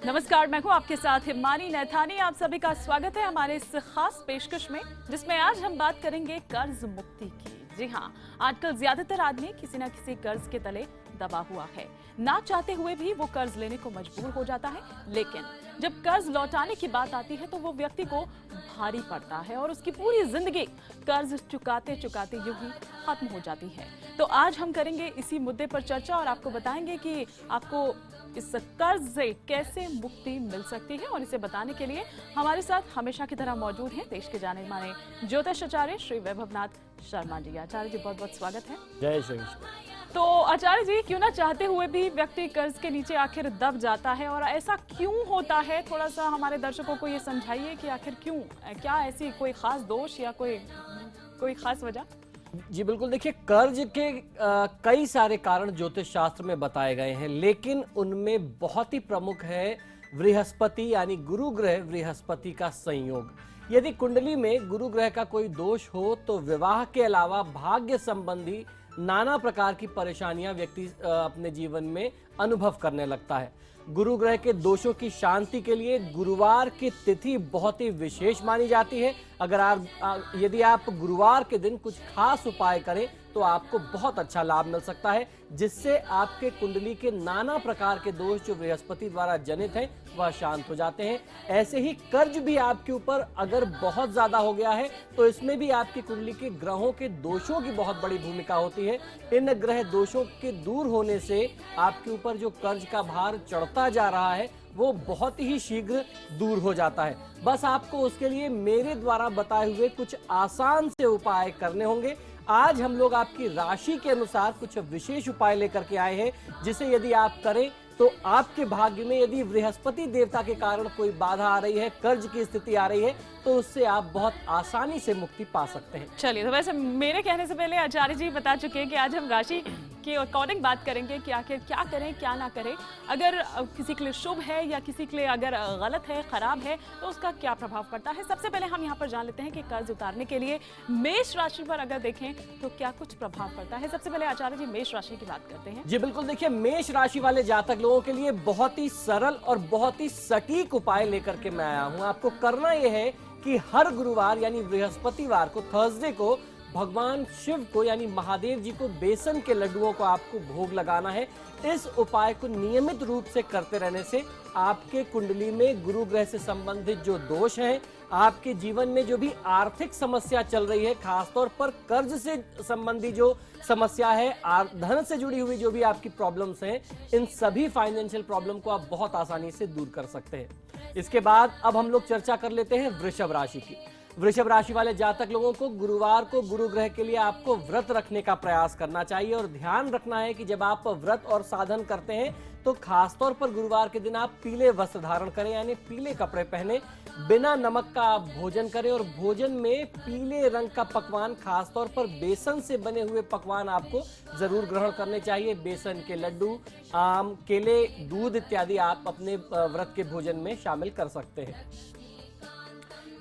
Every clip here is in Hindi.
नमस्कार, मैं हूँ आपके साथ हिमानी नैथानी। आप सभी का स्वागत है हमारे इस खास पेशकश में, जिसमें आज हम बात करेंगे कर्ज मुक्ति की। जी हाँ, आजकल ज्यादातर आदमी किसी न किसी कर्ज के तले दबा हुआ है। ना चाहते हुए भी वो कर्ज लेने को मजबूर हो जाता है, लेकिन जब कर्ज लौटाने की बात आती है तो वो व्यक्ति को भारी पड़ता है और उसकी पूरी जिंदगी कर्ज चुकाते चुकाते यूं ही खत्म हो जाती है। तो आज हम करेंगे इसी मुद्दे पर चर्चा और आपको बताएंगे कि आपको इस कर्ज से कैसे मुक्ति मिल सकती है। और इसे बताने के लिए हमारे साथ हमेशा की तरह मौजूद हैं देश के जाने माने ज्योतिष आचार्य श्री वैभवनाथ शर्मा जी। आचार्य जी, बहुत बहुत स्वागत है। जय श्री कृष्ण। तो आचार्य जी, क्यों ना चाहते हुए भी व्यक्ति कर्ज के नीचे आखिर दब जाता है और ऐसा क्यों होता है? थोड़ा सा हमारे दर्शकों को ये समझाइए कि आखिर क्यों, क्या ऐसी कोई खास दोष या कोई खास वजह? जी बिल्कुल, देखिए कर्ज के कई सारे कारण ज्योतिष शास्त्र में बताए गए हैं, लेकिन उनमें बहुत ही प्रमुख है बृहस्पति यानी गुरु ग्रह बृहस्पति का संयोग। यदि कुंडली में गुरु ग्रह का कोई दोष हो तो विवाह के अलावा भाग्य संबंधी नाना प्रकार की परेशानियां व्यक्ति अपने जीवन में अनुभव करने लगता है। गुरु ग्रह के दोषों की शांति के लिए गुरुवार की तिथि बहुत ही विशेष मानी जाती है। अगर यदि आप गुरुवार के दिन कुछ खास उपाय करें तो आपको बहुत अच्छा लाभ मिल सकता है, जिससे आपके कुंडली के नाना प्रकार के दोष जो बृहस्पति द्वारा जनित हैं वह शांत हो जाते हैं। ऐसे ही कर्ज भी आपके ऊपर अगर बहुत ज्यादा हो गया है तो इसमें भी आपकी कुंडली के ग्रहों के दोषों की बहुत बड़ी भूमिका होती है। इन ग्रह दोषों के दूर होने से आपके ऊपर जो कर्ज का भार चढ़ता जा रहा है वो बहुत ही शीघ्र दूर हो जाता है। बस आपको उसके लिए मेरे द्वारा बताए हुए कुछ आसान से उपाय करने होंगे। आज हम लोग आपकी राशि के अनुसार कुछ विशेष उपाय लेकर के आए हैं, जिसे यदि आप करें तो आपके भाग्य में यदि बृहस्पति देवता के कारण कोई बाधा आ रही है, कर्ज की स्थिति आ रही है, तो उससे आप बहुत आसानी से मुक्ति पा सकते हैं। चलिए, तो वैसे मेरे कहने से पहले आचार्य जी बता चुके हैं कि आज हम राशि के अकॉर्डिंग बात करेंगे कि आखिर क्या करें क्या ना करें। अगर किसी के लिए शुभ है या किसी के लिए अगर गलत है, खराब है, तो उसका क्या प्रभाव पड़ता है। सबसे पहले हम यहाँ पर जान लेते हैं कि कर्ज उतारने के लिए मेष राशि पर अगर देखें तो क्या कुछ प्रभाव पड़ता है। सबसे पहले आचार्य जी मेष राशि की बात करते हैं। जी बिल्कुल, देखिए मेष राशि वाले जातक लोगों के लिए बहुत ही सरल और बहुत ही सटीक उपाय लेकर के मैं आया हूँ। आपको करना यह है कि हर गुरुवार यानी बृहस्पतिवार को, थर्सडे को, भगवान शिव को यानी महादेव जी को बेसन के लड्डुओं को आपको भोग लगाना है। इस उपाय को नियमित रूप से करते रहने से आपके कुंडली में गुरु ग्रह से संबंधित जो दोष हैं, आपके जीवन में जो भी आर्थिक समस्या चल रही है, खासतौर पर कर्ज से संबंधी जो समस्या है, धन से जुड़ी हुई जो भी आपकी प्रॉब्लम्स हैं, इन सभी फाइनेंशियल प्रॉब्लम को आप बहुत आसानी से दूर कर सकते हैं। इसके बाद अब हम लोग चर्चा कर लेते हैं वृषभ राशि की। वृषभ राशि वाले जातक लोगों को गुरुवार को गुरु ग्रह के लिए आपको व्रत रखने का प्रयास करना चाहिए और ध्यान रखना है कि जब आप व्रत और साधन करते हैं तो खासतौर पर गुरुवार के दिन आप पीले वस्त्र धारण करें, यानी पीले कपड़े पहने, बिना नमक का आप भोजन करें और भोजन में पीले रंग का पकवान, खासतौर पर बेसन से बने हुए पकवान आपको जरूर ग्रहण करने चाहिए। बेसन के लड्डू, आम, केले, दूध इत्यादि आप अपने व्रत के भोजन में शामिल कर सकते हैं।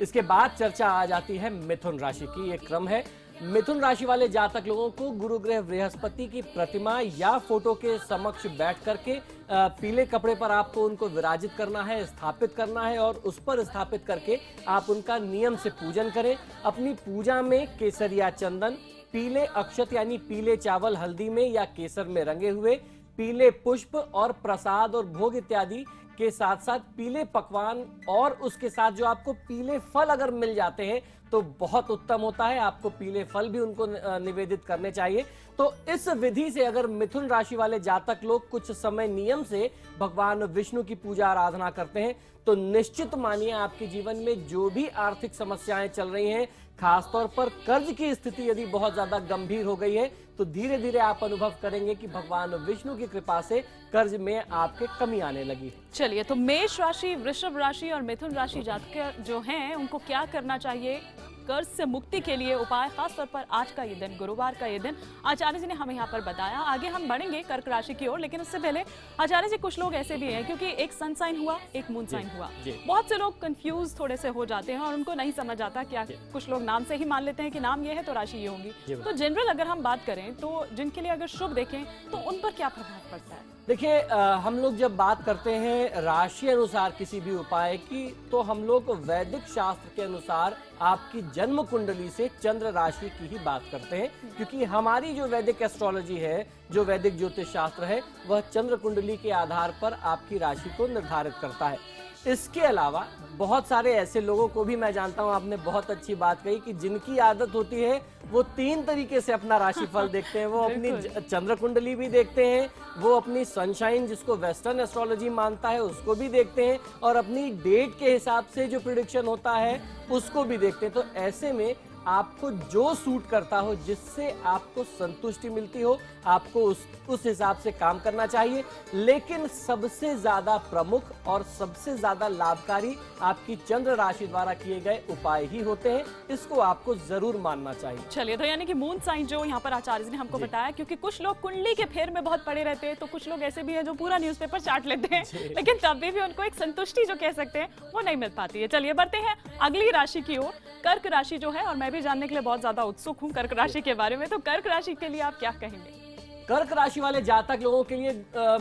इसके बाद चर्चा आ जाती है मिथुन राशि की। ये क्रम है, मिथुन राशि वाले जातक लोगों को गुरु ग्रह बृहस्पति की प्रतिमा या फोटो के समक्ष बैठ करके पीले कपड़े पर आपको उनको विराजित करना है, स्थापित करना है और उस पर स्थापित करके आप उनका नियम से पूजन करें। अपनी पूजा में केसरिया चंदन, पीले अक्षत यानी पीले चावल हल्दी में या केसर में रंगे हुए, पीले पुष्प और प्रसाद और भोग इत्यादि के साथ साथ पीले पकवान और उसके साथ जो आपको पीले फल अगर मिल जाते हैं तो बहुत उत्तम होता है। आपको पीले फल भी उनको निवेदित करने चाहिए। तो इस विधि से अगर मिथुन राशि वाले जातक लोग कुछ समय नियम से भगवान विष्णु की पूजा आराधना करते हैं तो निश्चित मानिए आपके जीवन में जो भी आर्थिक समस्याएं चल रही हैं, खासतौर पर कर्ज की स्थिति यदि बहुत ज्यादा गंभीर हो गई है, तो धीरे धीरे आप अनुभव करेंगे कि भगवान विष्णु की कृपा से कर्ज में आपके कमी आने लगी। चलिए, तो मेष राशि, वृषभ राशि और मिथुन राशि जातक जो हैं उनको क्या करना चाहिए कर्ज से मुक्ति के लिए उपाय, खासतौर पर आज का ये दिन, गुरुवार का ये दिन आचार्य जी ने हमें यहाँ पर बताया। आगे हम बढ़ेंगे कर्क राशि की ओर, लेकिन उससे पहले आचार्य जी, कुछ लोग ऐसे भी हैं क्योंकि एक सन साइन हुआ, एक मून साइन हुआ, बहुत से लोग कंफ्यूज थोड़े से हो जाते हैं और उनको नहीं समझ आता क्या। कुछ लोग नाम से ही मान लेते हैं कि नाम ये है तो राशि ये होगी। तो जनरल अगर हम बात करें तो जिनके लिए अगर शुभ देखें तो उन पर क्या प्रभाव पड़ता है? देखिए हम लोग जब बात करते हैं राशि अनुसार किसी भी उपाय की, तो हम लोग वैदिक शास्त्र के अनुसार आपकी जन्म कुंडली से चंद्र राशि की ही बात करते हैं, क्योंकि हमारी जो वैदिक एस्ट्रोलॉजी है, जो वैदिक ज्योतिष शास्त्र है, वह चंद्र कुंडली के आधार पर आपकी राशि को निर्धारित करता है। इसके अलावा बहुत सारे ऐसे लोगों को भी मैं जानता हूं, आपने बहुत अच्छी बात कही कि जिनकी आदत होती है वो 3 तरीके से अपना राशिफल देखते हैं। वो अपनी चंद्र कुंडली भी देखते हैं, वो अपनी सनशाइन जिसको वेस्टर्न एस्ट्रोलॉजी मानता है उसको भी देखते हैं, और अपनी डेट के हिसाब से जो प्रिडिक्शन होता है उसको भी देखते हैं। तो ऐसे में आपको जो सूट करता हो, जिससे आपको संतुष्टि मिलती हो, आपको उस हिसाब से काम करना चाहिए। लेकिन सबसे ज्यादा प्रमुख और सबसे ज्यादा लाभकारी आपकी चंद्र राशि द्वारा किए गए उपाय ही होते हैं, इसको आपको जरूर मानना चाहिए। चलिए, तो यानी कि मून साइन जो यहाँ पर आचार्य जी ने हमको बताया, क्योंकि कुछ लोग कुंडली के फेर में बहुत पड़े रहते हैं, तो कुछ लोग ऐसे भी हैं जो पूरा न्यूज़पेपर चाट लेते हैं, लेकिन तब भी उनको एक संतुष्टि जो कह सकते हैं वो नहीं मिल पाती है। चलिए बढ़ते हैं अगली राशि की ओर, कर्क राशि जो है, और मैं भी जानने के लिए बहुत ज्यादा उत्सुक हूँ कर्क राशि के बारे में। तो कर्क राशि के लिए आप क्या कहेंगे? कर्क राशि वाले जातक लोगों के लिए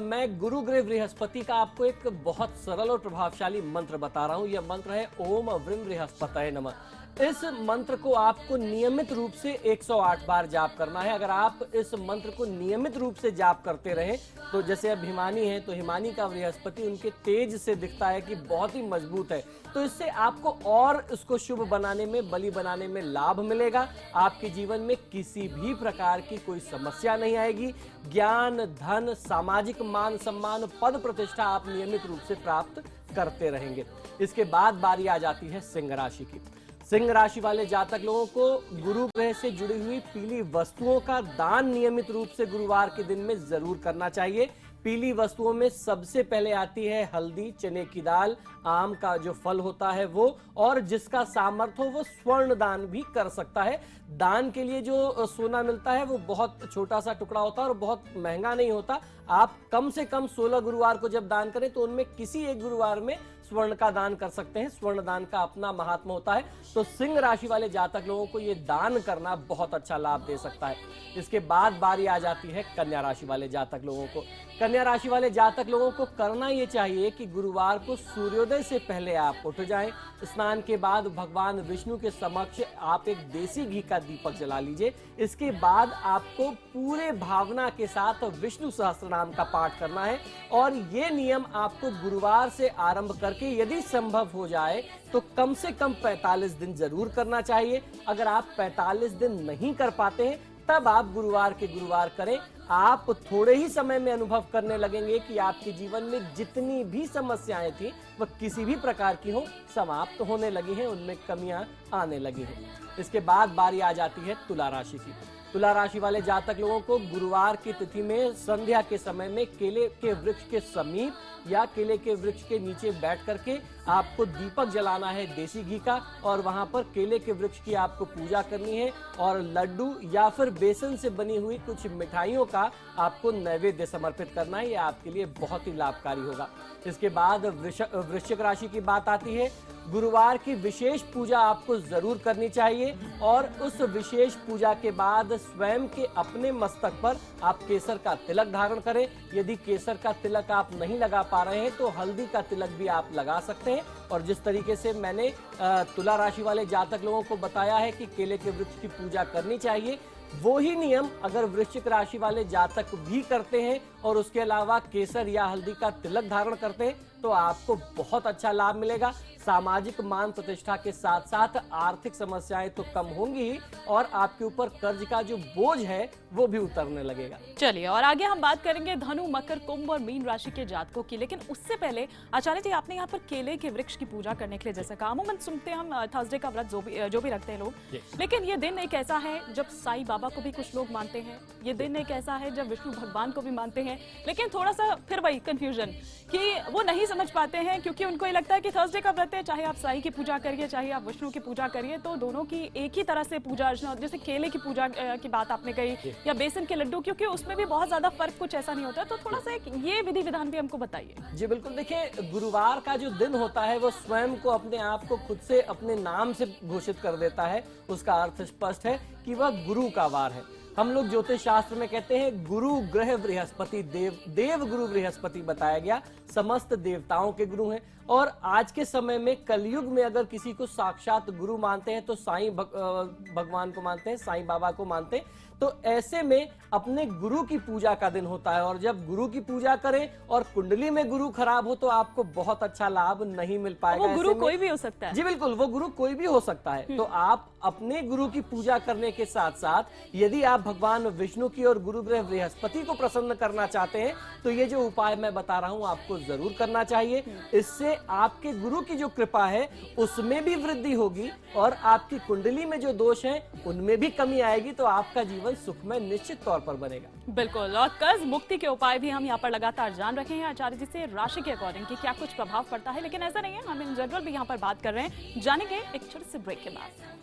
मैं गुरु ग्रह बृहस्पति का आपको एक बहुत सरल और प्रभावशाली मंत्र बता रहा हूं। यह मंत्र है ओम वृम बृहस्पतये नमः। इस मंत्र को आपको नियमित रूप से 108 बार जाप करना है। अगर आप इस मंत्र को नियमित रूप से जाप करते रहें, तो जैसे अब हिमानी है, तो हिमानी का बृहस्पति उनके तेज से दिखता है कि बहुत ही मजबूत है, तो इससे आपको और इसको शुभ बनाने में, बलि बनाने में लाभ मिलेगा। आपके जीवन में किसी भी प्रकार की कोई समस्या नहीं आएगी। ज्ञान, धन, सामाजिक मान सम्मान, पद प्रतिष्ठा आप नियमित रूप से प्राप्त करते रहेंगे। इसके बाद बारी आ जाती है सिंह राशि की। सिंह राशि वाले जातक लोगों को गुरु ग्रह से जुड़ी हुई पीली वस्तुओं का दान नियमित रूप से गुरुवार के दिन में जरूर करना चाहिए। पीली वस्तुओं में सबसे पहले आती है हल्दी, चने की दाल, आम का जो फल होता है वो, और जिसका सामर्थ्य हो वो स्वर्ण दान भी कर सकता है। दान के लिए जो सोना मिलता है वो बहुत छोटा सा टुकड़ा होता है और बहुत महंगा नहीं होता। आप कम से कम 16 गुरुवार को जब दान करें तो उनमें किसी एक गुरुवार में स्वर्ण का दान कर सकते हैं। स्वर्ण दान का अपना महात्मा होता है, तो सिंह राशि वाले जातक लोगों को ये दान करना बहुत अच्छा लाभ दे सकता है। इसके बाद बारी आ जाती है कन्या राशि वाले जातक लोगों को। कन्या राशि वाले जातक लोगों को करना ये चाहिए कि गुरुवार को सूर्योदय से पहले आप उठ जाएं। स्नान के बाद भगवान विष्णु के समक्ष आप एक देसी घी का दीपक जला लीजिए। इसके बाद आपको पूरे भावना के साथ विष्णु सहस्त्रनाम का पाठ करना है, और ये नियम आपको गुरुवार से आरंभ करके यदि संभव हो जाए तो कम से कम 45 दिन जरूर करना चाहिए। अगर आप 45 दिन नहीं कर पाते हैं तब आप गुरुवार के गुरुवार करें। आप थोड़े ही समय में अनुभव करने लगेंगे कि आपके जीवन में जितनी भी समस्याएं थी वह किसी भी प्रकार की हो समाप्त होने लगी हैं, उनमें कमियां आने लगी हैं। इसके बाद बारी आ जाती है तुला राशि की। तुला राशि वाले जातक लोगों को गुरुवार की तिथि में संध्या के समय में केले के वृक्ष के समीप या केले के वृक्ष के नीचे बैठ करके आपको दीपक जलाना है देसी घी का, और वहां पर केले के वृक्ष की आपको पूजा करनी है, और लड्डू या फिर बेसन से बनी हुई कुछ मिठाइयों का आपको नैवेद्य समर्पित करना है। यह आपके लिए बहुत ही लाभकारी होगा। इसके बाद वृश्चिक राशि की बात आती है। गुरुवार की विशेष पूजा आपको जरूर करनी चाहिए, और उस विशेष पूजा के बाद स्वयं के अपने मस्तक पर आप केसर का तिलक धारण करें। यदि केसर का तिलक आप नहीं लगा पा रहे हैं तो हल्दी का तिलक भी आप लगा सकते हैं। और जिस तरीके से मैंने तुला राशि वाले जातक लोगों को बताया है कि केले के वृक्ष की पूजा करनी चाहिए, वो ही नियम अगर वृश्चिक राशि वाले जातक भी करते हैं और उसके अलावा केसर या हल्दी का तिलक धारण करते हैं तो आपको बहुत अच्छा लाभ मिलेगा। सामाजिक मान प्रतिष्ठा के साथ साथ आर्थिक समस्याएं तो कम होंगी ही, और आपके ऊपर कर्ज का जो बोझ है वो भी उतरने लगेगा। चलिए, और आगे हम बात करेंगे धनु, मकर, कुंभ और मीन राशि के जातकों की। लेकिन उससे पहले आचार्य जी, आपने यहाँ पर केले के वृक्ष की पूजा करने के लिए जैसे कहा, अमूमन सुनते हैं हम थर्सडे का व्रत जो भी रखते हैं लोग, लेकिन ये दिन एक ऐसा है जब साईं बाबा को भी कुछ लोग मानते हैं। ये दिन एक ऐसा है जब विष्णु भगवान को भी मानते हैं, लेकिन थोड़ा सा फिर वही कंफ्यूजन कि वो नहीं समझ पाते हैं, क्योंकि उनको ये लगता है कि थर्सडे का व्रत है, चाहे आप साईं की पूजा करिए चाहे आप विष्णु की पूजा करिए, तो दोनों की एक ही तरह से पूजा अर्चना। जैसे केले की पूजा की बात आपने कही, या बेसन के लड्डू, क्योंकि उसमें भी बहुत ज्यादा फर्क कुछ ऐसा नहीं होता, तो थोड़ा सा ये विधि विधान भी हमको बताइए। जी बिल्कुल, देखिए गुरुवार का जो दिन होता है वो स्वयं को अपने आप को खुद से अपने नाम से घोषित कर देता है। उसका अर्थ स्पष्ट है कि वह गुरु का वार है। हम लोग ज्योतिष शास्त्र में कहते हैं गुरु ग्रह बृहस्पति, देव गुरु बृहस्पति बताया गया, समस्त देवताओं के गुरु हैं। और आज के समय में कलयुग में अगर किसी को साक्षात गुरु मानते हैं तो साईं भगवान को मानते हैं, साईं बाबा को मानते हैं। तो ऐसे में अपने गुरु की पूजा का दिन होता है, और जब गुरु की पूजा करें और कुंडली में गुरु खराब हो तो आपको बहुत अच्छा लाभ नहीं मिल पाएगा। वो गुरु कोई भी हो सकता है। जी बिल्कुल, वो गुरु कोई भी हो सकता है। तो आप अपने गुरु की पूजा करने के साथ साथ यदि आप भगवान विष्णु की और गुरु ग्रह बृहस्पति को प्रसन्न करना चाहते हैं तो ये जो उपाय मैं बता रहा हूं आपको जरूर करना चाहिए। इससे आपके गुरु की जो कृपा है उसमें भी वृद्धि होगी और आपकी कुंडली में जो दोष हैं उनमें भी कमी आएगी, तो आपका जीवन सुखमय निश्चित तौर पर बनेगा। बिल्कुल। और कर्ज मुक्ति के उपाय भी हम यहाँ पर लगातार जान रखे हैं आचार्य जी से, राशि के अकॉर्डिंग कि क्या कुछ प्रभाव पड़ता है। लेकिन ऐसा नहीं है, हम इन जनरल भी यहाँ पर बात कर रहे हैं, जानेंगे एक छोटे से ब्रेक के बाद।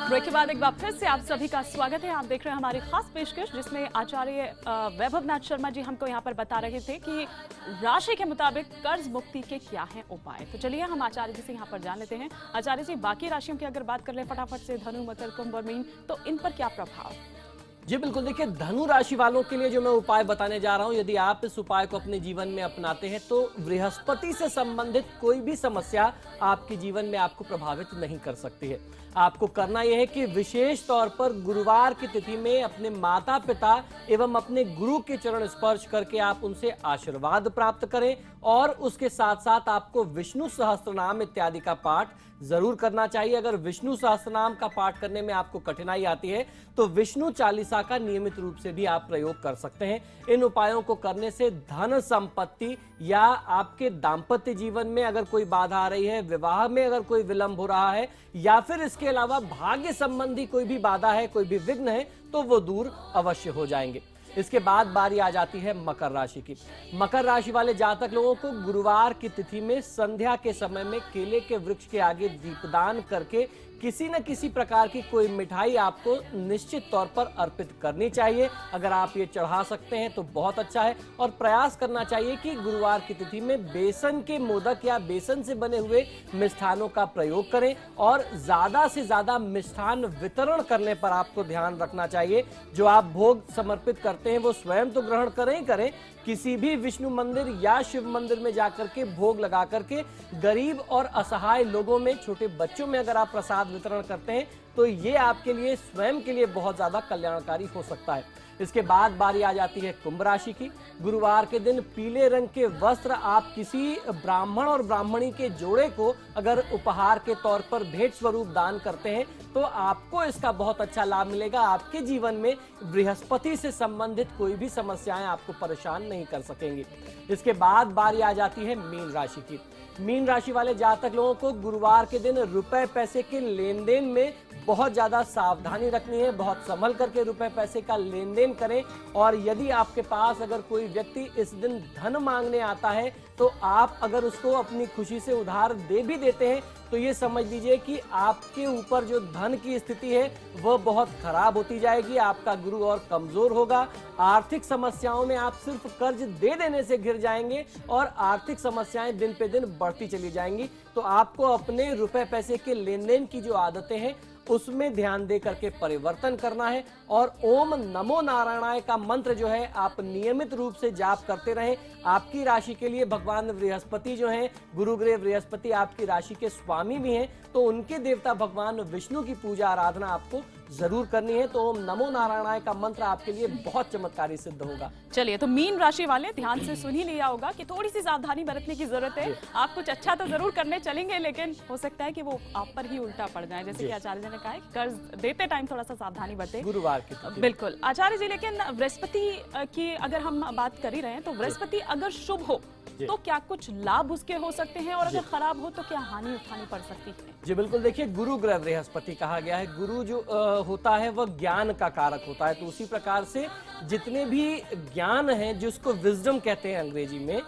ब्रेक के बाद एक बार फिर से आप सभी का स्वागत है। आप देख रहे हैं हमारी खास पेशकश, जिसमें आचार्य वैभव नाथ शर्मा जी हमको यहाँ पर बता रहे थे कि राशि के मुताबिक कर्ज मुक्ति के क्या हैं उपाय। तो चलिए हम आचार्य जी से यहाँ पर जान लेते हैं। आचार्य जी, बाकी राशियों की अगर बात कर ले फटाफट से, धनु, मकर, कुंभ और मीन, तो इन पर क्या प्रभाव? जी बिल्कुल, देखिए धनु राशि वालों के लिए जो मैं उपाय बताने जा रहा हूं, यदि आप इस उपाय को अपने जीवन में अपनाते हैं तो बृहस्पति से संबंधित कोई भी समस्या आपके जीवन में आपको प्रभावित नहीं कर सकती है। आपको करना यह है कि विशेष तौर पर गुरुवार की तिथि में अपने माता पिता एवं अपने गुरु के चरण स्पर्श करके आप उनसे आशीर्वाद प्राप्त करें, और उसके साथ साथ आपको विष्णु सहस्त्रनाम इत्यादि का पाठ जरूर करना चाहिए। अगर विष्णु सहस्त्रनाम का पाठ करने में आपको कठिनाई आती है तो विष्णु चालीसा का नियमित रूप से भी आप प्रयोग कर सकते हैं। इन उपायों को करने से धन संपत्ति या आपके दाम्पत्य जीवन में अगर कोई बाधा आ रही है, विवाह में अगर कोई विलंब हो रहा है, या फिर इसके अलावा भाग्य संबंधी कोई भी बाधा है, कोई भी विघ्न है, तो वो दूर अवश्य हो जाएंगे। इसके बाद बारी आ जाती है मकर राशि की। मकर राशि वाले जातक लोगों को गुरुवार की तिथि में संध्या के समय में केले के वृक्ष के आगे दीपदान करके किसी न किसी प्रकार की कोई मिठाई आपको निश्चित तौर पर अर्पित करनी चाहिए। अगर आप ये चढ़ा सकते हैं तो बहुत अच्छा है, और प्रयास करना चाहिए कि गुरुवार की तिथि में बेसन के मोदक या बेसन से बने हुए मिष्ठानों का प्रयोग करें, और ज्यादा से ज्यादा मिष्ठान वितरण करने पर आपको ध्यान रखना चाहिए। जो आप भोग समर्पित करते हैं वो स्वयं तो ग्रहण करें ही करें, किसी भी विष्णु मंदिर या शिव मंदिर में जाकर के भोग लगा करके गरीब और असहाय लोगों में, छोटे बच्चों में अगर आप प्रसाद वितरण करते हैं तो ये आपके लिए स्वयं के लिए बहुत ज्यादा कल्याणकारी हो सकता है। इसके बाद बारी आ जाती है कुंभ राशि की। गुरुवार के दिन पीले रंग के वस्त्र आप किसी ब्राह्मण और ब्राह्मणी के जोड़े को अगर उपहार के तौर पर भेंट स्वरूप दान करते हैं तो आपको इसका बहुत अच्छा लाभ मिलेगा। आपके जीवन में बृहस्पति से संबंधित कोई भी समस्याएं आपको परेशान नहीं कर सकेंगी। इसके बाद बारी आ जाती है मीन राशि की। मीन राशि वाले जातक लोगों को गुरुवार के दिन रुपए पैसे के लेन देन में बहुत ज्यादा सावधानी रखनी है। बहुत संभल करके रुपए पैसे का लेन देन करें, और यदि आपके पास अगर कोई व्यक्ति इस दिन धन मांगने आता है तो आप अगर उसको अपनी खुशी से उधार दे भी देते हैं तो ये समझ लीजिए कि आपके ऊपर जो धन की स्थिति है वह बहुत खराब होती जाएगी। आपका गुरु और कमजोर होगा। आर्थिक समस्याओं में आप सिर्फ कर्ज दे देने से घिर जाएंगे और आर्थिक समस्याएं दिन पे दिन बढ़ती चली जाएंगी। तो आपको अपने रुपए पैसे के लेन देन की जो आदतें हैं उसमें ध्यान दे करके परिवर्तन करना है, और ओम नमो नारायणाय का मंत्र जो है आप नियमित रूप से जाप करते रहें। आपकी राशि के लिए भगवान बृहस्पति जो हैं, गुरु ग्रह बृहस्पति आपकी राशि के स्वामी भी हैं, तो उनके देवता भगवान विष्णु की पूजा आराधना आपको जरूर करनी है। तो ओम नमो नारायणाय का मंत्र आपके लिए बहुत चमत्कारी सिद्ध होगा। चलिए, तो मीन राशि वाले ध्यान से सुन ही लिया होगा कि थोड़ी सी सावधानी बरतने की जरूरत है। आप कुछ अच्छा तो जरूर करने चलेंगे, लेकिन हो सकता है कि वो आप पर ही उल्टा पड़ जाए। जैसे कि आचार्य जी ने कहा है, कर्ज देते टाइम थोड़ा सा सावधानी बरते गुरुवार की। बिल्कुल आचार्य जी, लेकिन बृहस्पति की अगर हम बात कर ही रहे हैं तो बृहस्पति अगर शुभ हो तो क्या कुछ लाभ उसके हो सकते हैं, और अगर खराब हो तो क्या हानि उठानी पड़ सकती है? जी बिल्कुल, देखिए गुरु ग्रह बृहस्पति कहा गया है। गुरु जो होता है वह ज्ञान का कारक होता है, तो उसी प्रकार से जितने भी ज्ञान हैं जिसको विजडम कहते हैं अंग्रेजी में,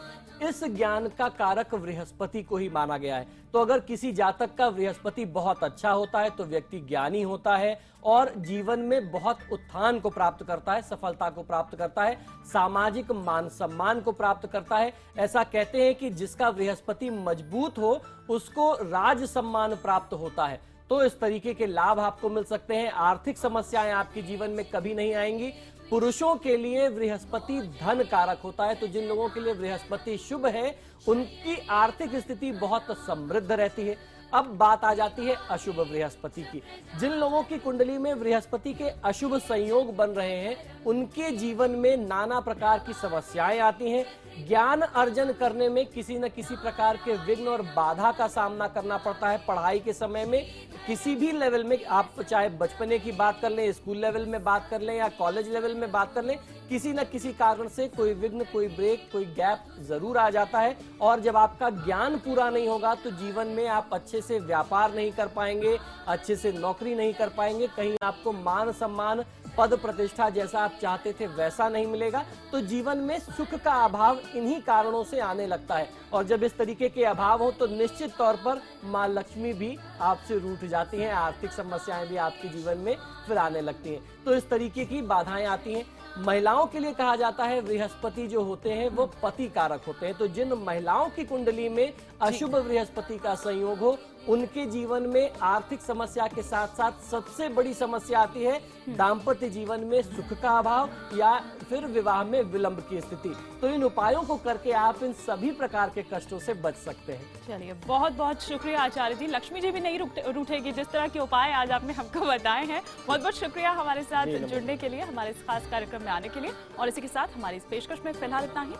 इस ज्ञान का कारक बृहस्पति को ही माना गया है। तो अगर किसी जातक का बृहस्पति बहुत अच्छा होता है तो व्यक्ति ज्ञानी होता है और जीवन में बहुत उत्थान को प्राप्त करता है, सफलता को प्राप्त करता है, सामाजिक मान सम्मान को प्राप्त करता है। ऐसा कहते हैं कि जिसका बृहस्पति मजबूत हो उसको राज सम्मान प्राप्त होता है। तो इस तरीके के लाभ आपको मिल सकते हैं। आर्थिक समस्याएं आपके जीवन में कभी नहीं आएंगी। पुरुषों के लिए बृहस्पति धन कारक होता है, तो जिन लोगों के लिए बृहस्पति शुभ है उनकी आर्थिक स्थिति बहुत समृद्ध रहती है। अब बात आ जाती है अशुभ बृहस्पति की। जिन लोगों की कुंडली में बृहस्पति के अशुभ संयोग बन रहे हैं उनके जीवन में नाना प्रकार की समस्याएं आती हैं। ज्ञान अर्जन करने में किसी न किसी प्रकार के विघ्न और बाधा का सामना करना पड़ता है। पढ़ाई के समय में किसी भी लेवल में, आप चाहे बचपने की बात कर लें, स्कूल लेवल में बात कर लें या कॉलेज लेवल में बात कर लें, किसी न किसी कारण से कोई विघ्न, कोई ब्रेक, कोई गैप जरूर आ जाता है। और जब आपका ज्ञान पूरा नहीं होगा तो जीवन में आप अच्छे से व्यापार नहीं कर पाएंगे, अच्छे से नौकरी नहीं कर पाएंगे, कहीं आपको मान सम्मान, पद प्रतिष्ठा जैसा आप चाहते थे वैसा नहीं मिलेगा। तो जीवन में सुख का अभाव इन्हीं कारणों से आने लगता है। और जब इस तरीके के अभाव हो तो निश्चित तौर पर मां लक्ष्मी भी आपसे रूठ जाती हैं, आर्थिक समस्याएं भी आपके जीवन में फिर आने लगती हैं। तो इस तरीके की बाधाएं आती हैं। महिलाओं के लिए कहा जाता है बृहस्पति जो होते हैं वो पति कारक होते हैं। तो जिन महिलाओं की कुंडली में अशुभ बृहस्पति का संयोग हो उनके जीवन में आर्थिक समस्या के साथ साथ सबसे बड़ी समस्या आती है दाम्पत्य जीवन में सुख का अभाव या फिर विवाह में विलंब की स्थिति। तो इन उपायों को करके आप इन सभी प्रकार के कष्टों से बच सकते हैं। चलिए, बहुत बहुत शुक्रिया आचार्य जी। लक्ष्मी जी भी नहीं रूठेगी, जिस तरह के उपाय आज आपने हमको बताए हैं। बहुत बहुत शुक्रिया हमारे साथ जुड़ने के लिए, हमारे इस खास कार्यक्रम में आने के लिए। और इसी के साथ हमारी इस पेशकश में फिलहाल इतना ही।